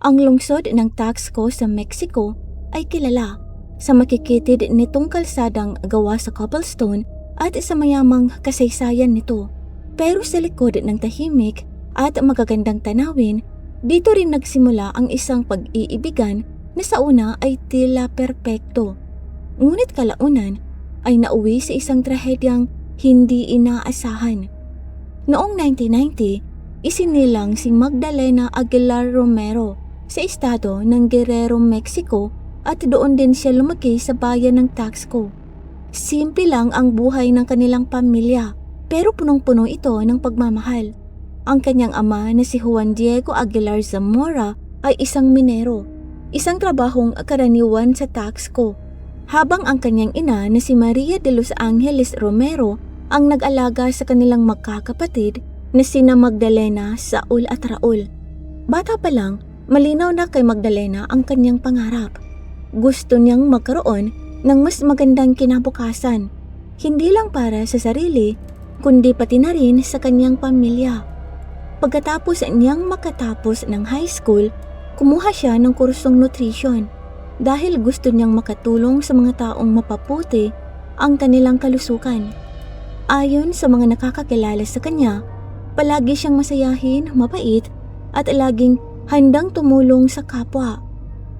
Ang lungsod ng Taxco sa Mexico ay kilala sa makikitid nitong kalsadang gawa sa cobblestone at sa mayamang kasaysayan nito. Pero sa likod ng tahimik at magagandang tanawin, dito rin nagsimula ang isang pag-iibigan na sa una ay tila perpekto. Ngunit kalaunan ay nauwi sa isang trahedyang hindi inaasahan. Noong 1990, isinilang si Magdalena Aguilar Romero sa estado ng Guerrero, Mexico at doon din siya lumaki sa bayan ng Taxco. Simple lang ang buhay ng kanilang pamilya pero punong-puno ito ng pagmamahal. Ang kanyang ama na si Juan Diego Aguilar Zamora ay isang minero, isang trabahong karaniwan sa Taxco, habang ang kanyang ina na si Maria de los Angeles Romero ang nag-alaga sa kanilang magkakapatid na sina Magdalena, Saul at Raul. Bata pa lang, malinaw na kay Magdalena ang kanyang pangarap. Gusto niyang magkaroon ng mas magandang kinabukasan, hindi lang para sa sarili, kundi pati na rin sa kanyang pamilya. Pagkatapos niyang makatapos ng high school, kumuha siya ng kursong nutrition dahil gusto niyang makatulong sa mga taong mapaputi ang kanilang kalusugan. Ayon sa mga nakakakilala sa kanya, palagi siyang masayahin, mabait at laging handang tumulong sa kapwa.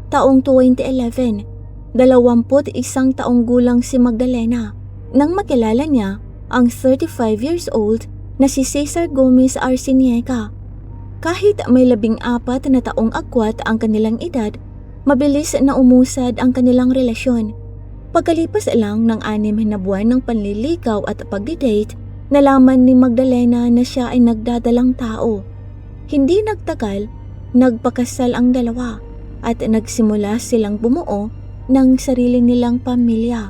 Taong 2011, 21 taong gulang si Magdalena nang makilala niya ang 35 years old na si Cesar Gomez Arciniega. Kahit may 14 na taong agwat ang kanilang edad, mabilis na umusad ang kanilang relasyon. Pagkalipas lang ng 6 na buwan ng panliligaw at pagdidate, nalaman ni Magdalena na siya ay nagdadalang tao. Hindi nagtagal, nagpakasal ang dalawa at nagsimula silang bumuo ng sarili nilang pamilya.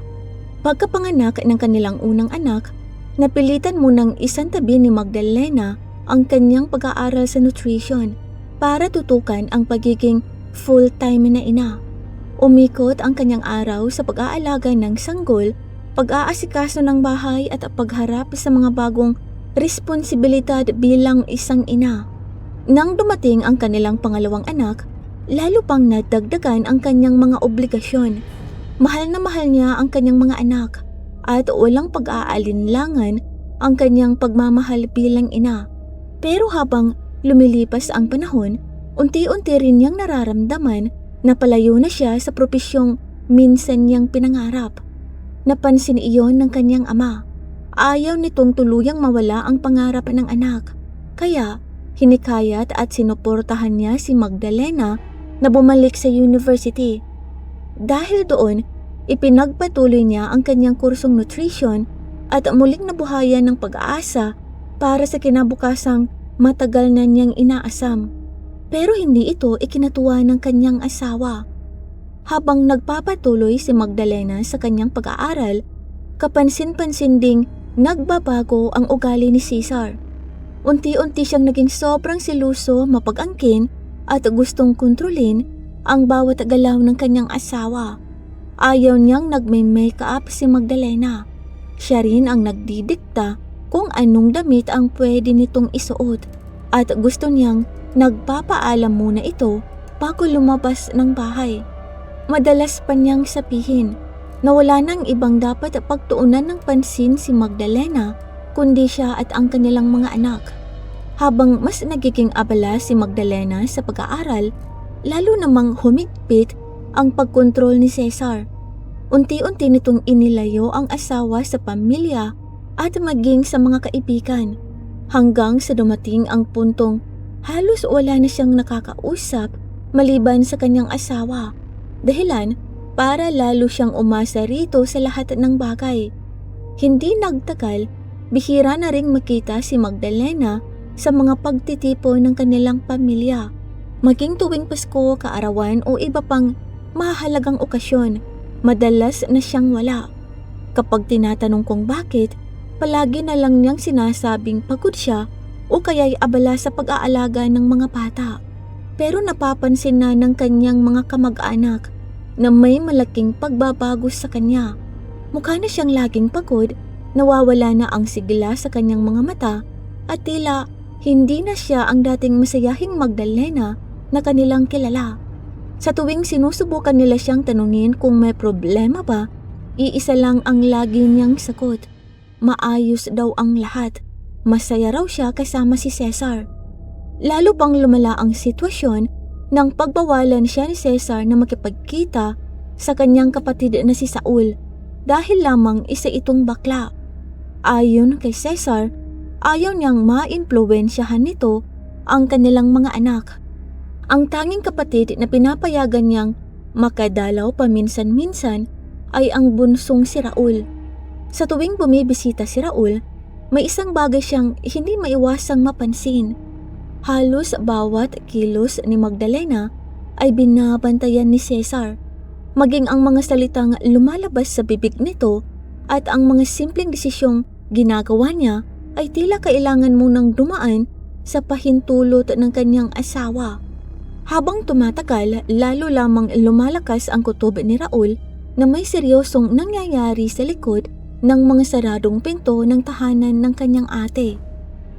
Pagkapanganak ng kanilang unang anak, napilitan munang isantabi ni Magdalena ang kanyang pag-aaral sa nutrition para tutukan ang pagiging full-time na ina. Umikot ang kanyang araw sa pag-aalaga ng sanggol, pag-aasikaso ng bahay at pagharap sa mga bagong responsibilidad bilang isang ina. Nang dumating ang kanilang pangalawang anak, lalo pang nadagdagan ang kanyang mga obligasyon. Mahal na mahal niya ang kanyang mga anak at walang pag-aalinlangan ang kanyang pagmamahal bilang ina. Pero habang lumilipas ang panahon, unti-unti rin niyang nararamdaman na palayo na siya sa propesyong minsan niyang pinangarap. Napansin iyon ng kanyang ama. Ayaw nitong tuluyang mawala ang pangarap ng anak. Kaya hinikayat at sinuportahan niya si Magdalena na bumalik sa university. Dahil doon, ipinagpatuloy niya ang kanyang kursong nutrition at muling nabuhayan ng pag-aasa para sa kinabukasang matagal na niyang inaasam. Pero hindi ito ikinatuwa ng kanyang asawa. Habang nagpapatuloy si Magdalena sa kanyang pag-aaral, kapansin-pansin ding nagbabago ang ugali ni Cesar. Unti-unti siyang naging sobrang siluso, mapag-angkin at gustong kontrolin ang bawat galaw ng kanyang asawa. Ayaw niyang nagme-makeup si Magdalena. Siya rin ang nagdidikta kung anong damit ang pwede nitong isuot at gusto niyang nagpapaalam muna ito bago lumabas ng bahay. Madalas pa niyang sabihin na wala nang ibang dapat pagtuunan ng pansin si Magdalena kundi siya at ang kanilang mga anak. Habang mas nagiging abala si Magdalena sa pag-aaral, lalo namang humigpit ang pagkontrol ni Cesar. Unti-unti nitong inilayo ang asawa sa pamilya at maging sa mga kaibigan, hanggang sa dumating ang puntong halos wala na siyang nakakausap maliban sa kanyang asawa. Dahilan para lalo siyang umasa rito sa lahat ng bagay. Hindi nagtagal, bihira na ring makita si Magdalena sa mga pagtitipon ng kanilang pamilya. Maging tuwing Pasko, kaarawan o iba pang mahalagang okasyon, madalas na siyang wala. Kapag tinatanong kung bakit, palagi na lang niyang sinasabing pagod siya o kaya'y abala sa pag-aalaga ng mga bata. Pero napapansin na ng kanyang mga kamag-anak na may malaking pagbabago sa kanya. Mukha na siyang laging pagod, nawawala na ang sigla sa kanyang mga mata at tila hindi na siya ang dating masayahing Magdalena na kanilang kilala. Sa tuwing sinusubukan nila siyang tanungin kung may problema ba, iisa lang ang lagi niyang sagot. Maayos daw ang lahat. Masaya raw siya kasama si Cesar. Lalo pang lumala ang sitwasyon nang pagbawalan siya ni Cesar na makipagkita sa kanyang kapatid na si Saul dahil lamang isa itong bakla. Ayon kay Cesar, ayaw niyang maimpluwensyahan nito ang kanilang mga anak. Ang tanging kapatid na pinapayagan niyang makadalaw paminsan-minsan ay ang bunsong si Raul. Sa tuwing bumibisita si Raul, may isang bagay siyang hindi maiwasang mapansin. Halos bawat kilos ni Magdalena ay binabantayan ni Cesar. Maging ang mga salitang lumalabas sa bibig nito at ang mga simpleng desisyong ginagawa niya ay tila kailangan munang dumaan sa pahintulot ng kanyang asawa. Habang tumatagal, lalo lamang lumalakas ang kutob ni Raul na may seryosong nangyayari sa likod ng mga saradong pinto ng tahanan ng kanyang ate.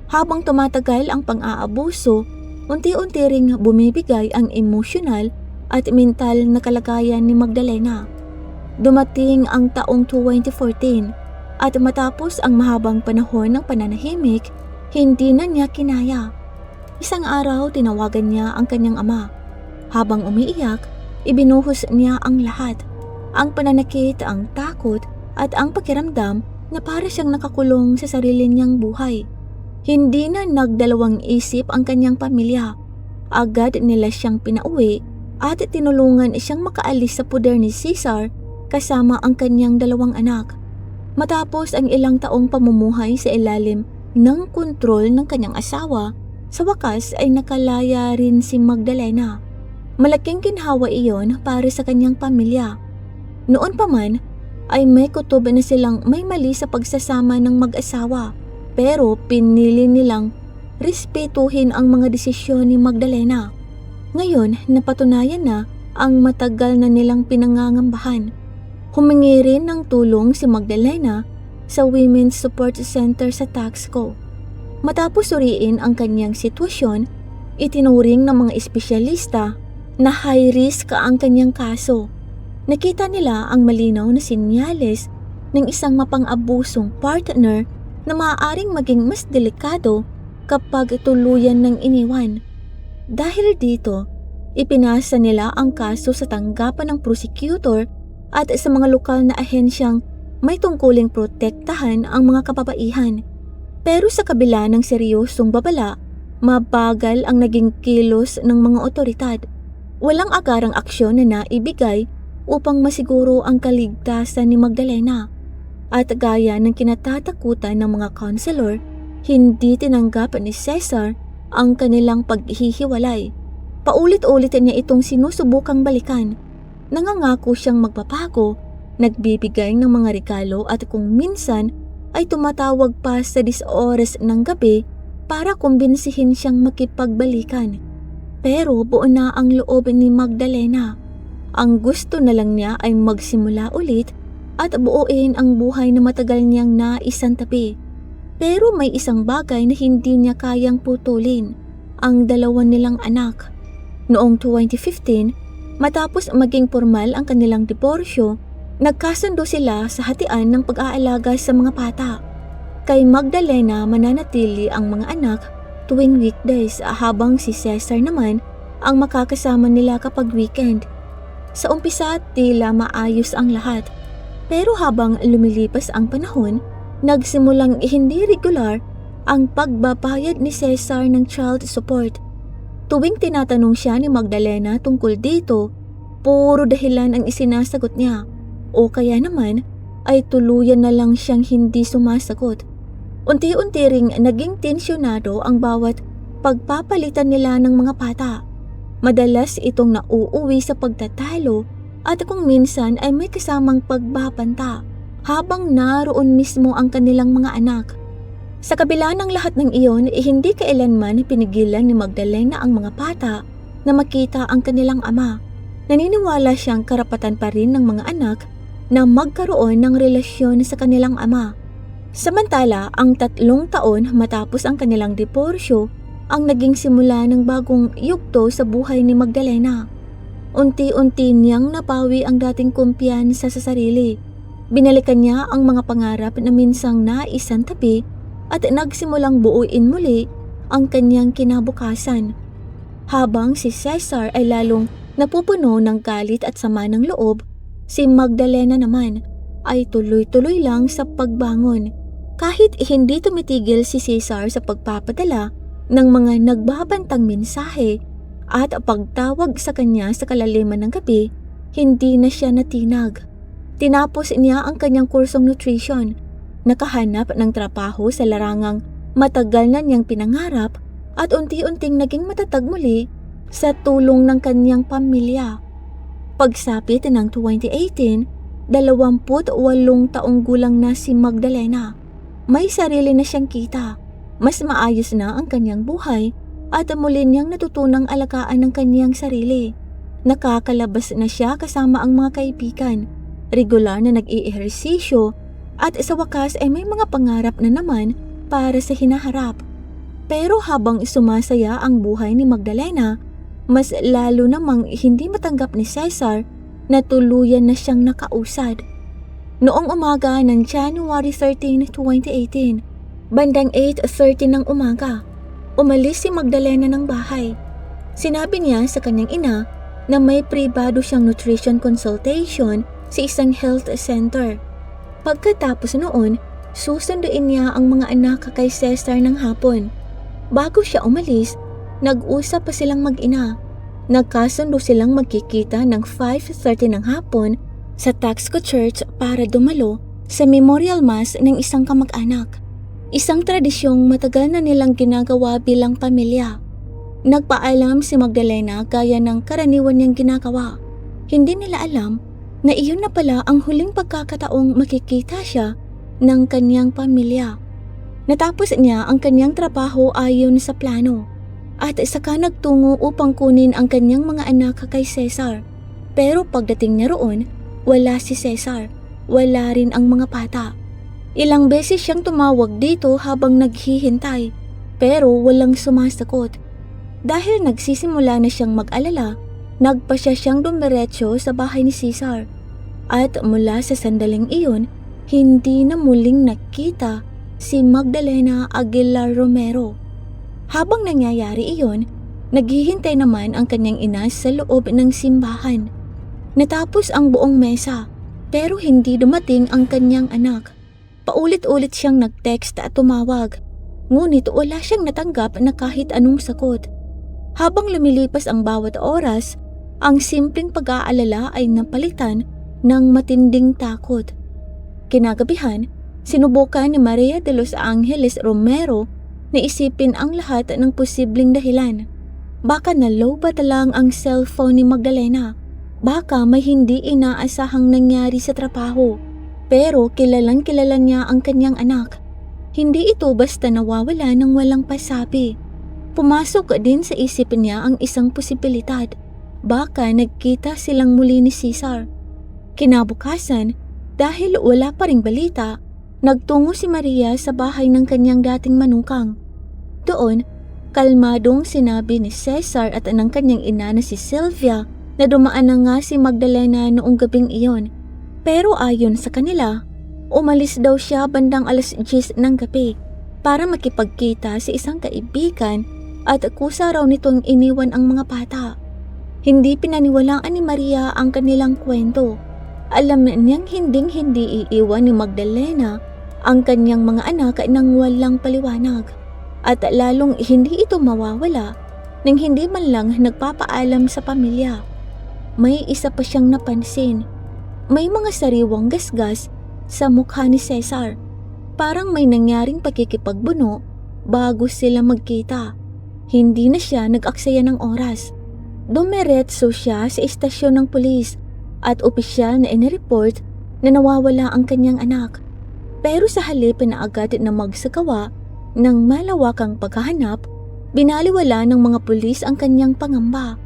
Habang tumatagal ang pang-aabuso, unti-unti ring bumibigay ang emosyonal at mental na kalagayan ni Magdalena. Dumating ang taong 2014 at matapos ang mahabang panahon ng pananahimik, hindi na niya kinaya. Isang araw tinawagan niya ang kanyang ama. Habang umiiyak, ibinuhos niya ang lahat. Ang pananakit, ang takot at ang pakiramdam na para siyang nakakulong sa sarili niyang buhay. Hindi na nagdalawang isip ang kanyang pamilya. Agad nila siyang pinauwi at tinulungan siyang makaalis sa puder ni Cesar kasama ang kanyang dalawang anak. Matapos ang ilang taong pamumuhay sa ilalim ng kontrol ng kanyang asawa, sa wakas ay nakalaya rin si Magdalena. Malaking ginhawa iyon para sa kanyang pamilya. Noon pa man ay may kutob na silang may mali sa pagsasama ng mag-asawa, pero pinili nilang respetuhin ang mga desisyon ni Magdalena. Ngayon, napatunayan na ang matagal na nilang pinangangambahan. Humingi rin ng tulong si Magdalena sa Women's Support Center sa Taxco. Matapos suriin ang kanyang sitwasyon, itinuring ng mga espesyalista na high risk ang kanyang kaso. Nakita nila ang malinaw na senyales ng isang mapang-abusong partner na maaaring maging mas delikado kapag tuluyan ng iniwan. Dahil dito, ipinasa nila ang kaso sa tanggapan ng prosecutor at sa mga lokal na ahensyang may tungkuling protektahan ang mga kababaihan. Pero sa kabila ng seryosong babala, mabagal ang naging kilos ng mga otoridad. Walang agarang aksyon na naibigay upang masiguro ang kaligtasan ni Magdalena. At gaya ng kinatatakutan ng mga counselor, hindi tinanggap ni Cesar ang kanilang paghihiwalay. Paulit-ulit niya itong sinusubukang balikan. Nangangako siyang magbabago, nagbibigay ng mga regalo at kung minsan ay tumatawag pa sa 10 oras ng gabi para kumbinsihin siyang makipagbalikan. Pero buo na ang loob ni Magdalena. Ang gusto na lang niya ay magsimula ulit at buuin ang buhay na matagal niyang naisantabi. Pero may isang bagay na hindi niya kayang putulin, ang dalawa nilang anak. Noong 2015, matapos maging formal ang kanilang diborsyo, nagkasundo sila sa hatian ng pag-aalaga sa mga bata. Kay Magdalena mananatili ang mga anak tuwing weekdays habang si Cesar naman ang makakasama nila kapag weekend. Sa umpisa tila maayos ang lahat, pero habang lumilipas ang panahon, nagsimulang hindi regular ang pagbabayad ni Cesar ng child support. Tuwing tinatanong siya ni Magdalena tungkol dito, puro dahilan ang isinasagot niya o kaya naman ay tuluyan na lang siyang hindi sumasagot. Unti-unti ring naging tensyonado ang bawat pagpapalitan nila ng mga bata. Madalas itong nauuwi sa pagtatalo at kung minsan ay may kasamang pagbabanta habang naroon mismo ang kanilang mga anak. Sa kabila ng lahat ng iyon, hindi kailanman pinigilan ni Magdalena ang mga bata na makita ang kanilang ama. Naniniwala siyang karapatan pa rin ng mga anak na magkaroon ng relasyon sa kanilang ama. Samantala, ang 3 taon matapos ang kanilang diborsyo ang naging simula ng bagong yugto sa buhay ni Magdalena. Unti-unti niyang napawi ang dating kumpiyansa sa sarili. Binalikan niya ang mga pangarap na minsang naisantabi at nagsimulang buuin muli ang kanyang kinabukasan. Habang si Cesar ay lalong napupuno ng galit at sama ng loob, si Magdalena naman ay tuloy-tuloy lang sa pagbangon. Kahit hindi tumitigil si Cesar sa pagpapadala ng mga nagbabantang mensahe at pagtawag sa kanya sa kalaliman ng gabi, hindi na siya natinag. Tinapos niya ang kanyang kursong nutrition, nakahanap ng trabaho sa larangang matagal na niyang pinangarap at unti-unting naging matatag muli sa tulong ng kanyang pamilya. Pagsapit ng 2018, 28 taong gulang na si Magdalena. May sarili na siyang kita, mas maayos na ang kanyang buhay at muli niyang natutunang alagaan ng kanyang sarili. Nakakalabas na siya kasama ang mga kaibigan, regular na nag-i-ehersisyo at sa wakas ay may mga pangarap na naman para sa hinaharap. Pero habang sumasaya ang buhay ni Magdalena, mas lalo namang hindi matanggap ni Cesar na tuluyan na siyang nakausad. Noong umaga ng January 13, 2018, bandang 8:30 ng umaga, umalis si Magdalena ng bahay. Sinabi niya sa kanyang ina na may pribado siyang nutrition consultation sa isang health center. Pagkatapos noon, susunduin niya ang mga anak kay Cesar ng hapon. Bago siya umalis, nag-usap pa silang mag-ina. Nagkasundo silang magkikita ng 5:30 ng hapon sa Taxco Church para dumalo sa memorial mass ng isang kamag-anak. Isang tradisyong matagal na nilang ginagawa bilang pamilya. Nagpaalam si Magdalena gaya ng karaniwan niyang ginagawa. Hindi nila alam na iyon na pala ang huling pagkakataong makikita siya ng kanyang pamilya. Natapos niya ang kanyang trabaho ayon sa plano at saka nagtungo upang kunin ang kanyang mga anak kay Cesar. Pero pagdating niya roon, wala si Cesar, wala rin ang mga bata. Ilang beses siyang tumawag dito habang naghihintay pero walang sumasagot. Dahil nagsisimula na siyang mag-alala, nagpasya siyang dumiretso sa bahay ni Cesar. At mula sa sandaling iyon, hindi na muling nakita si Magdalena Aguilar Romero. Habang nangyayari iyon, naghihintay naman ang kanyang ina sa loob ng simbahan. Natapos ang buong mesa, pero hindi dumating ang kanyang anak. Paulit-ulit siyang nag-text at tumawag, ngunit wala siyang natanggap na kahit anong sagot. Habang lumilipas ang bawat oras, ang simpleng pag-aalala ay napalitan ng matinding takot. Kinagabihan, sinubukan ni Maria de los Angeles Romero na isipin ang lahat ng posibleng dahilan. Baka na-lowbat lang ang cellphone ni Magdalena. Baka may hindi inaasahang nangyari sa trabaho. Pero kilalang kilala niya ang kanyang anak. Hindi ito basta nawawala ng walang pasabi. Pumasok din sa isip niya ang isang posibilidad. Baka nagkita silang muli ni Cesar. Kinabukasan, dahil wala pa ring balita, nagtungo si Maria sa bahay ng kanyang dating manukang. Doon, kalmadong sinabi ni Cesar at ng kanyang ina na si Sylvia na dumaan na nga si Magdalena noong gabing iyon. Pero ayon sa kanila, umalis daw siya bandang 10:00 ng gabi para makipagkita sa isang kaibigan at kusa raw nitong iniwan ang mga bata. Hindi pinaniwalaan ni Maria ang kanilang kwento. Alam niyang hinding-hindi iiwan ni Magdalena ang kanyang mga anak nang walang paliwanag. At lalong hindi ito mawawala nang hindi man lang nagpapaalam sa pamilya. May isa pa siyang napansin. May mga sariwang gasgas sa mukha ni Cesar. Parang may nangyaring pakikipagbuno bago sila magkita. Hindi na siya nag-aksaya ng oras. Dumiretso siya sa istasyon ng pulis at opisyal na inireport na nawawala ang kanyang anak. Pero sa halip na agad na magsagawa ng malawakang paghahanap, binaliwala ng mga pulis ang kanyang pangamba.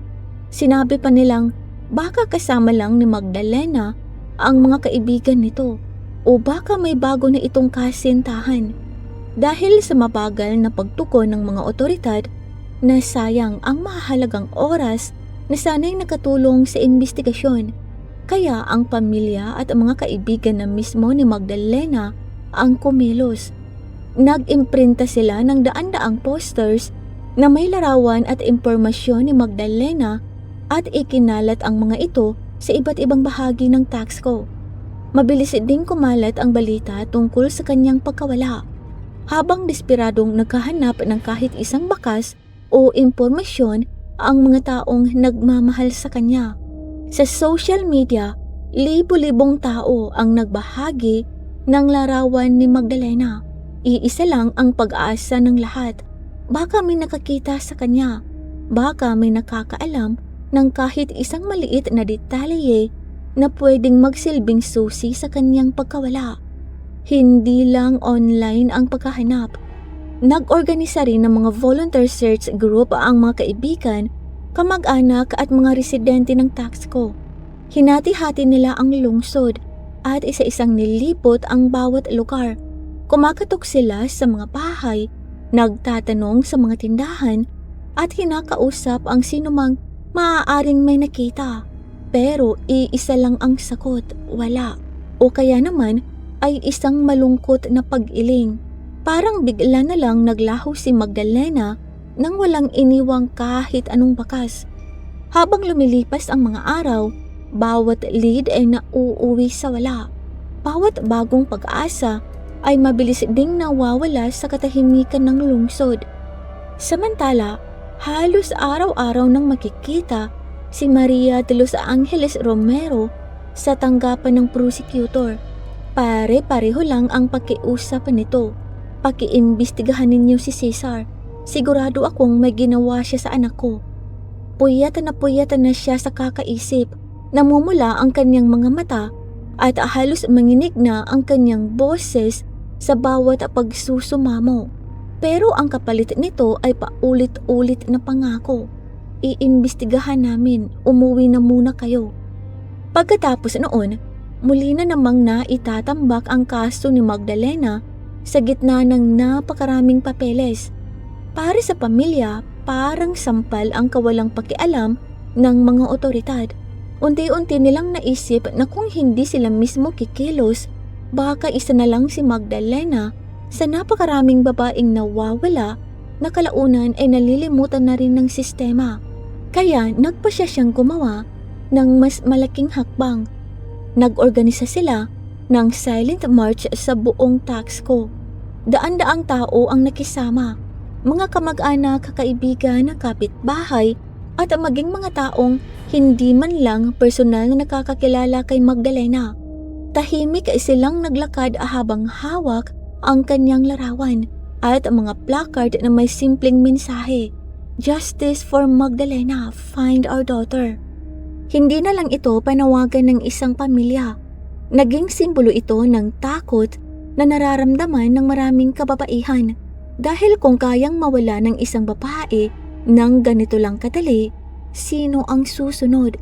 Sinabi pa nilang baka kasama lang ni Magdalena ang mga kaibigan nito o baka may bago na itong kasintahan. Dahil sa mabagal na pagtugon ng mga otoridad, na sayang ang mahalagang oras na sana'y nakatulong sa investigasyon. Kaya ang pamilya at ang mga kaibigan na mismo ni Magdalena ang kumilos. Nag-imprinta sila ng daan-daang posters na may larawan at impormasyon ni Magdalena at ikinalat ang mga ito sa iba't ibang bahagi ng Taxco. Mabilis ding kumalat ang balita tungkol sa kanyang pagkawala. Habang desperadong naghahanap ng kahit isang bakas o impormasyon ang mga taong nagmamahal sa kanya. Sa social media, libo-libong tao ang nagbahagi ng larawan ni Magdalena. Iisa lang ang pag-aasa ng lahat. Baka may nakakita sa kanya. Baka may nakakaalam ng kahit isang maliit na detalye na pwedeng magsilbing susi sa kanyang pagkawala. Hindi lang online ang paghahanap. Nag-organisa rin ng mga volunteer search group ang mga kaibigan, kamag-anak at mga residente ng Taxco. Hinati-hati nila ang lungsod at isa-isang nilipot ang bawat lugar. Kumakatok sila sa mga bahay, nagtatanong sa mga tindahan at hinakausap ang sinumang maaaring may nakita. Pero iisa lang ang sagot, wala. O kaya naman ay isang malungkot na pag-iling. Parang bigla na lang naglaho si Magdalena nang walang iniwang kahit anong bakas. Habang lumilipas ang mga araw, bawat lead ay nauuwi sa wala. Bawat bagong pag-asa ay mabilis ding nawawala sa katahimikan ng lungsod. Samantala, halos araw-araw nang makikita si Maria de los Angeles Romero sa tanggapan ng prosecutor. Pare-pareho lang ang pakiusap nito. Pakiimbestigahan ninyo si Cesar. Sigurado akong may ginawa siya sa anak ko. Puyatan na siya sa kakaisip. Namumula ang kanyang mga mata at halos manginig na ang kanyang boses sa bawat pagsusumamo. Pero ang kapalit nito ay paulit-ulit na pangako. Iimbestigahan namin, umuwi na muna kayo. Pagkatapos noon, muli na namang naitatambak ang kaso ni Magdalena sa gitna ng napakaraming papeles. Para sa pamilya, parang sampal ang kawalang pakialam ng mga otoridad. Unti-unti nilang naisip na kung hindi sila mismo kikilos, baka isa na lang si Magdalena sa napakaraming babaeng nawawala na kalaunan ay nalilimutan na rin ng sistema. Kaya nagpasya siyang gumawa ng mas malaking hakbang. Nag-organisa sila ng silent march sa buong Taxco. Daan-daang tao ang nakisama. Mga kamag-anak, kaibigan, kapitbahay at maging mga taong hindi man lang personal na nakakakilala kay Magdalena. Tahimik silang naglakad habang hawak ang kanyang larawan at mga placard na may simpleng mensahe, "Justice for Magdalena, find our daughter." Hindi na lang ito panawagan ng isang pamilya. Naging simbolo ito ng takot na nararamdaman ng maraming kababaihan. Dahil kung kayang mawala ng isang babae ng ganito lang kadali, sino ang susunod?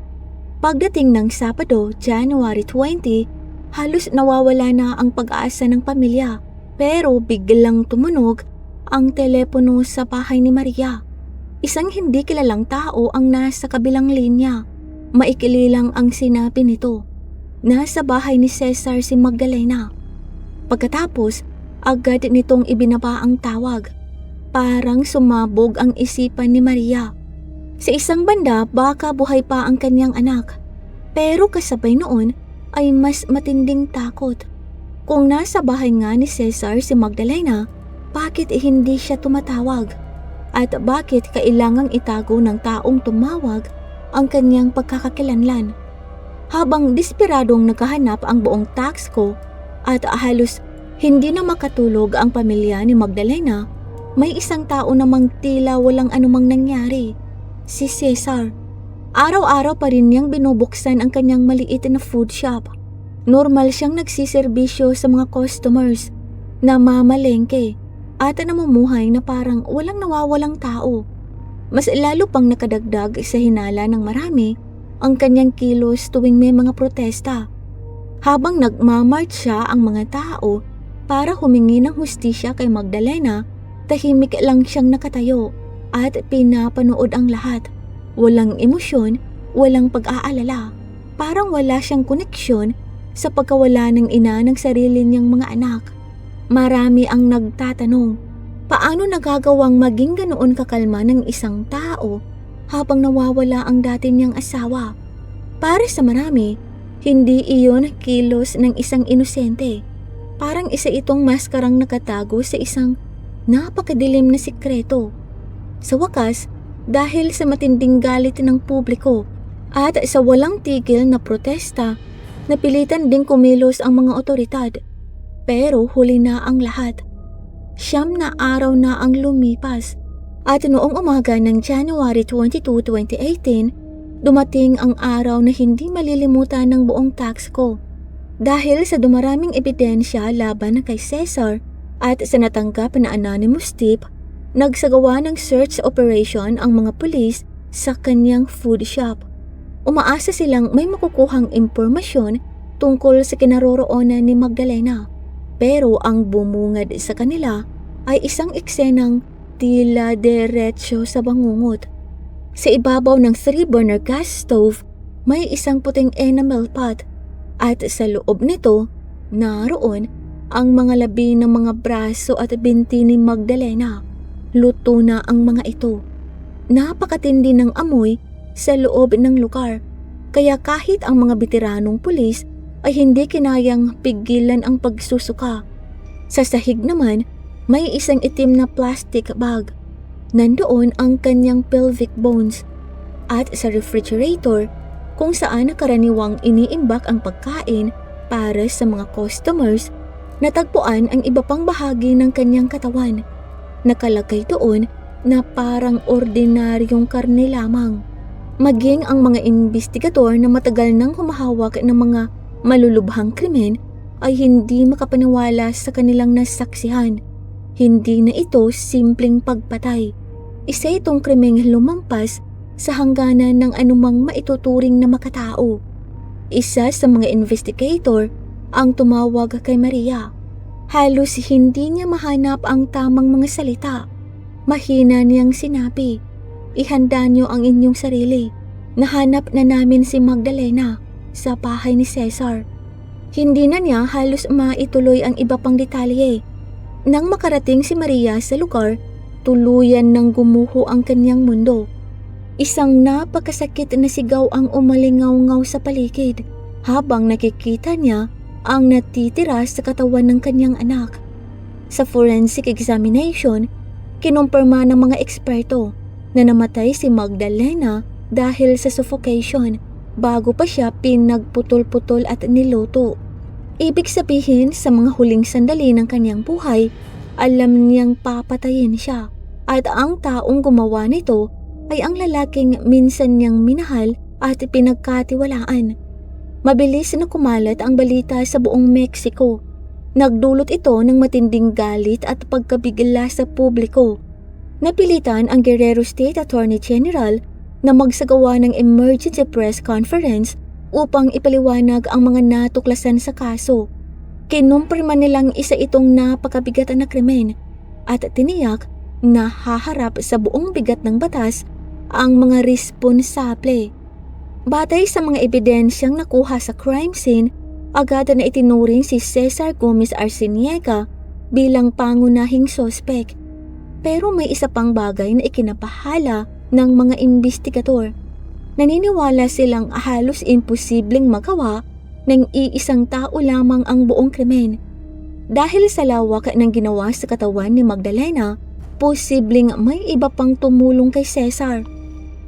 Pagdating ng Sabado, January 20, halos nawawala na ang pag-aasa ng pamilya. Pero biglang tumunog ang telepono sa bahay ni Maria. Isang hindi kilalang tao ang nasa kabilang linya. Maikli lang ang sinabi nito. Nasa bahay ni Cesar si Magdalena. Pagkatapos, agad nitong ibinaba ang tawag. Parang sumabog ang isipan ni Maria. Sa isang banda, baka buhay pa ang kanyang anak. Pero kasabay noon ay mas matinding takot. Kung nasa bahay nga ni Cesar si Magdalena, bakit hindi siya tumatawag? At bakit kailangang itago ng taong tumawag ang kanyang pagkakakilanlan? Habang desperadong naghahanap ang buong Taxco at halos hindi na makatulog ang pamilya ni Magdalena, may isang tao namang tila walang anumang nangyari. Si Cesar. Araw-araw pa rin niyang binubuksan ang kanyang maliit na food shop. Normal siyang nagsiservisyo sa mga customers na mamalengke at namumuhay na parang walang nawawalang tao. Mas lalo pang nakadagdag sa hinala ng marami ang kanyang kilos tuwing may mga protesta. Habang nagmamarch siya ang mga tao para humingi ng hustisya kay Magdalena, tahimik lang siyang nakatayo. at pinapanood ang lahat. Walang emosyon, walang pag-aalala. Parang wala siyang koneksyon sa pagkawala ng ina ng sarili niyang mga anak. Marami ang nagtatanong, paano nagagawang maging ganoon kakalma ng isang tao habang nawawala ang dati niyang asawa? Para sa marami, hindi iyon kilos ng isang inosente. Parang isa itong maskarang nakatago sa isang napakadilim na sikreto. Sa wakas, dahil sa matinding galit ng publiko at sa walang tigil na protesta, napilitan ding kumilos ang mga otoridad. Pero huli na ang lahat. 9 na araw na ang lumipas at noong umaga ng January 22, 2018, dumating ang araw na hindi malilimutan ng buong Taxco. Dahil sa dumaraming ebidensya laban kay Cesar at sa natanggap na anonymous tip, nagsagawa ng search operation ang mga pulis sa kanyang food shop. Umaasa silang may makukuhang impormasyon tungkol sa kinaroroonan ni Magdalena. Pero ang bumungad sa kanila ay isang eksenang tila diretso sa bangungot. Sa ibabaw ng 3-burner gas stove, may isang puting enamel pot at sa loob nito, naroon ang mga labi ng mga braso at binti ni Magdalena. Luto na ang mga ito. Napakatindi ng amoy sa loob ng lugar, kaya kahit ang mga bitiranong pulis ay hindi kinayang pigilan ang pagsusuka. Sa sahig naman, may isang itim na plastic bag. Nandoon ang kanyang pelvic bones. At sa refrigerator, kung saan karaniwang iniimbak ang pagkain para sa mga customers, natagpuan ang iba pang bahagi ng kanyang katawan. Nakalagay doon na parang ordinaryong karne lamang. Maging ang mga investigador na matagal nang humahawak ng mga malulubhang krimen ay hindi makapaniwala sa kanilang nasaksihan. Hindi na ito simpleng pagpatay. Isa itong krimeng lumampas sa hangganan ng anumang maituturing na makatao. Isa sa mga investigator ang tumawag kay Maria. Halos hindi niya mahanap ang tamang mga salita. Mahina niyang sinabi, "Ihanda niyo ang inyong sarili. Nahanap na namin si Magdalena sa bahay ni Cesar." Hindi na niya halos maituloy ang iba pang detalye. Nang makarating si Maria sa lugar, tuluyan nang gumuho ang kanyang mundo. Isang napakasakit na sigaw ang umalingaw-ngaw sa paligid habang nakikita niya ang natitira sa katawan ng kanyang anak. Sa forensic examination, kinumpirma ng mga eksperto na namatay si Magdalena dahil sa suffocation bago pa siya pinagputol-putol at niluto. Ibig sabihin, sa mga huling sandali ng kanyang buhay, alam niyang papatayin siya at ang taong gumawa nito ay ang lalaking minsan niyang minahal at pinagkatiwalaan. Mabilis na kumalat ang balita sa buong Mexico. Nagdulot ito ng matinding galit at pagkabigla sa publiko. Napilitan ang Guerrero State Attorney General na magsagawa ng emergency press conference upang ipaliwanag ang mga natuklasan sa kaso. Kinumpirma nilang isa itong napakabigat na krimen at tiniyak na haharap sa buong bigat ng batas ang mga responsable. Batay sa mga ebidensyang nakuha sa crime scene, agad na itinuring si Cesar Gomez Arciniega bilang pangunahing sospek. Pero may isa pang bagay na ikinabahala ng mga investigador. Naniniwala silang halos imposibleng magawa ng iisang tao lamang ang buong krimen. Dahil sa lawak ng ginawa sa katawan ni Magdalena, posibleng may iba pang tumulong kay Cesar.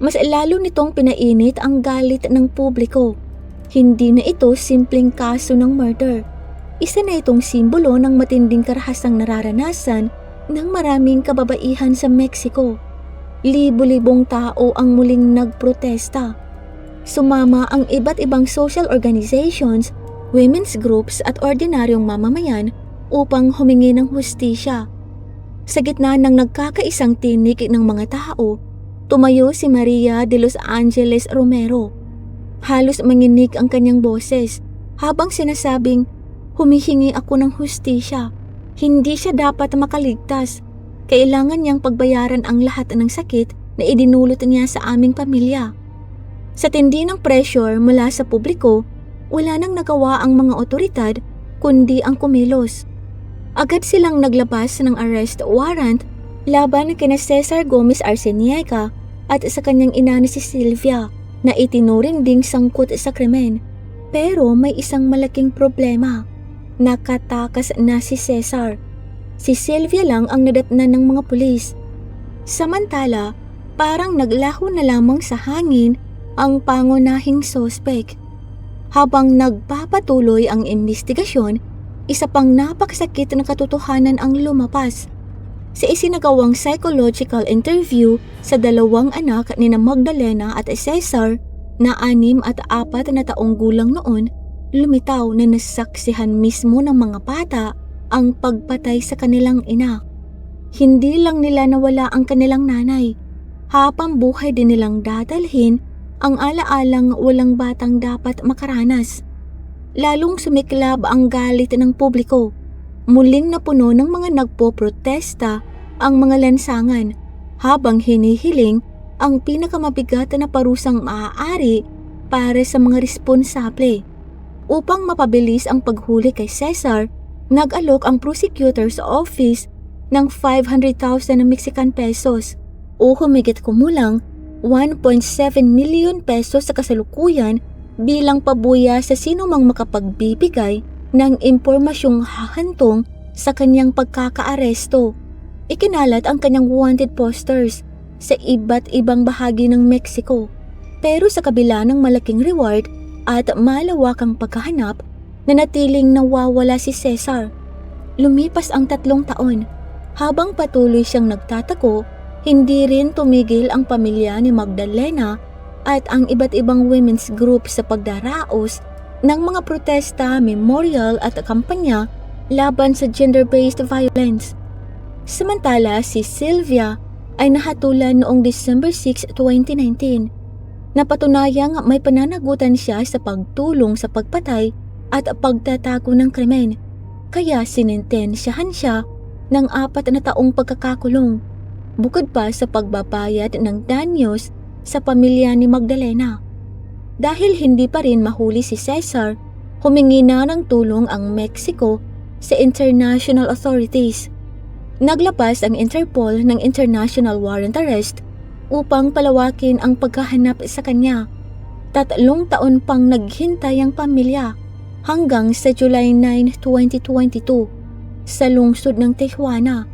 Mas lalo nitong pinainit ang galit ng publiko. Hindi na ito simpleng kaso ng murder. Isa na itong simbolo ng matinding karahasang nararanasan ng maraming kababaihan sa Mexico. Libo-libong tao ang muling nagprotesta. Sumama ang iba't ibang social organizations, women's groups at ordinaryong mamamayan upang humingi ng hustisya. Sa gitna ng nagkakaisang tinig ng mga tao, tumayo si Maria de Los Angeles Romero. Halos manginig ang kanyang boses habang sinasabing, "Humihingi ako ng hustisya. Hindi siya dapat makaligtas. Kailangan niyang pagbayaran ang lahat ng sakit na idinulot niya sa aming pamilya. Sa tindi ng pressure mula sa publiko, wala nang nagawa ang mga otoridad kundi ang kumilos. Agad silang naglabas ng arrest warrant laban kina Cesar Gomez Arciniega at sa kanyang ina na si Sylvia na itinuring ding sangkot sa krimen. Pero may isang malaking problema. Nakatakas na si Cesar. Si Sylvia lang ang nadatnan ng mga pulis. Samantala, parang naglaho na lamang sa hangin ang pangunahing sospek. Habang nagpapatuloy ang investigasyon, isa pang napakasakit na katotohanan ang lumapas. Sa isinagawang psychological interview sa dalawang anak ni Magdalena at Cesar na 6 at 4 na taong gulang noon, lumitaw na nasaksihan mismo ng mga bata ang pagpatay sa kanilang ina. Hindi lang nila nawala ang kanilang nanay, habang buhay din nilang dadalhin ang alaalang walang batang dapat makaranas. Lalong sumiklab ang galit ng publiko. Muling napuno ng mga nagpoprotesta ang mga lansangan habang hinihiling ang pinakamabigat na parusang maaari para sa mga responsable. Upang mapabilis ang paghuli kay Cesar, nag-alok ang prosecutor's office ng 500,000 Mexican pesos o humigit kumulang 1.7 million pesos sa kasalukuyan bilang pabuya sa sinumang makapagbibigay ng impormasyong hahantong sa kanyang pagkakaaresto. Ikinalat ang kanyang wanted posters sa iba't ibang bahagi ng Mexico. Pero sa kabila ng malaking reward at malawakang paghahanap, nanatiling nawawala si Cesar. Lumipas ang 3 taon. Habang patuloy siyang nagtatago, hindi rin tumigil ang pamilya ni Magdalena at ang iba't ibang women's group sa pagdaraos ng mga protesta, memorial at kampanya laban sa gender-based violence. Samantala, si Sylvia ay nahatulan noong December 6, 2019. Napatunayang may pananagutan siya sa pagtulong sa pagpatay at pagtatago ng krimen, kaya sinintensyahan siya ng 4 na taong pagkakakulong, bukod pa sa pagbabayad ng danyos sa pamilya ni Magdalena. Dahil hindi pa rin mahuli si Cesar, humingi na ng tulong ang Mexico sa international authorities. Naglabas ang Interpol ng international warrant arrest upang palawakin ang paghahanap sa kanya. 3 taon pang naghintay ang pamilya hanggang sa July 9, 2022 sa lungsod ng Tijuana.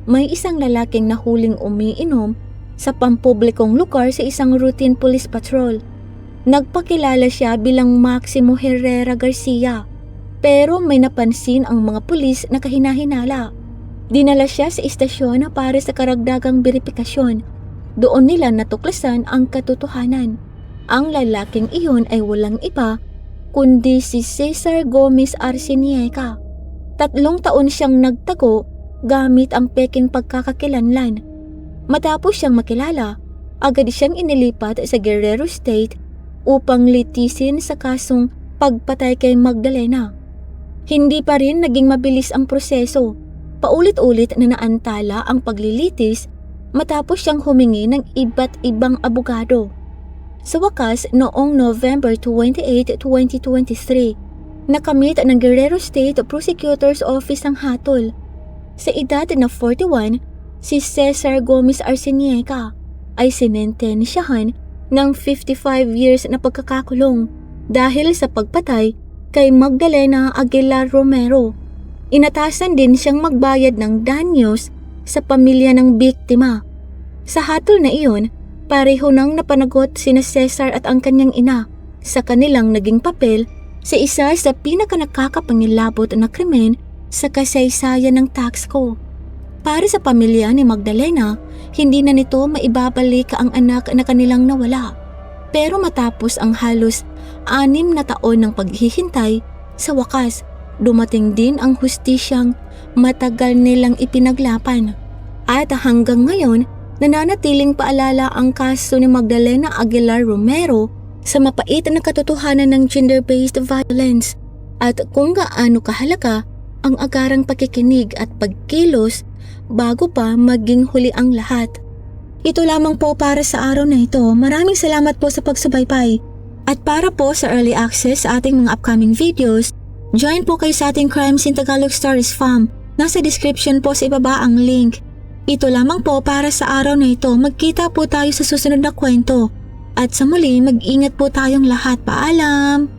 May isang lalaking nahuling umiinom sa pampublikong lugar sa isang routine police patrol. Nagpakilala siya bilang Maximo Herrera Garcia, pero may napansin ang mga pulis na kahinahinala. Dinala siya sa istasyon para sa karagdagang beripikasyon. Doon nila natuklasan ang katotohanan. Ang lalaking iyon ay walang iba kundi si Cesar Gomez Arciniega. 3 taon siyang nagtago gamit ang peking pagkakakilanlan. Matapos siyang makilala, agad siyang inilipat sa Guerrero State upang litisin sa kasong pagpatay kay Magdalena. Hindi pa rin naging mabilis ang proseso. Paulit-ulit na naantala ang paglilitis matapos siyang humingi ng iba't ibang abogado. Sa wakas, noong November 28, 2023, nakamit ng Guerrero State Prosecutor's Office ang hatol. Sa edad na 41, si Cesar Gomez Arciniega ay sinentensyahan ng 55 years na pagkakakulong dahil sa pagpatay kay Magdalena Aguilar Romero. Inatasan din siyang magbayad ng danyos sa pamilya ng biktima. Sa hatol na iyon, pareho nang napanagot sina Cesar at ang kanyang ina sa kanilang naging papel sa isa sa pinakanakakapangilabot na krimen sa kasaysayan ng Taxco. Para sa pamilya ni Magdalena, hindi na nito maibabalik ang anak na kanilang nawala. Pero matapos ang halos 6 na taon ng paghihintay, sa wakas, dumating din ang hustisyang matagal nilang ipinaglaban. At hanggang ngayon, nananatiling paalala ang kaso ni Magdalena Aguilar Romero sa mapait na katotohanan ng gender-based violence at kung gaano kahalaga ang agarang pakikinig at pagkilos bago pa maging huli ang lahat. Ito lamang po para sa araw na ito. Maraming salamat po sa pagsubaybay. At para po sa early access sa ating mga upcoming videos, join po kayo sa ating Crimes in Tagalog Stories Fam. Nasa description po sa ibaba ang link. Ito lamang po para sa araw na ito. Magkita po tayo sa susunod na kwento. At sa muli, mag-ingat po tayong lahat. Paalam!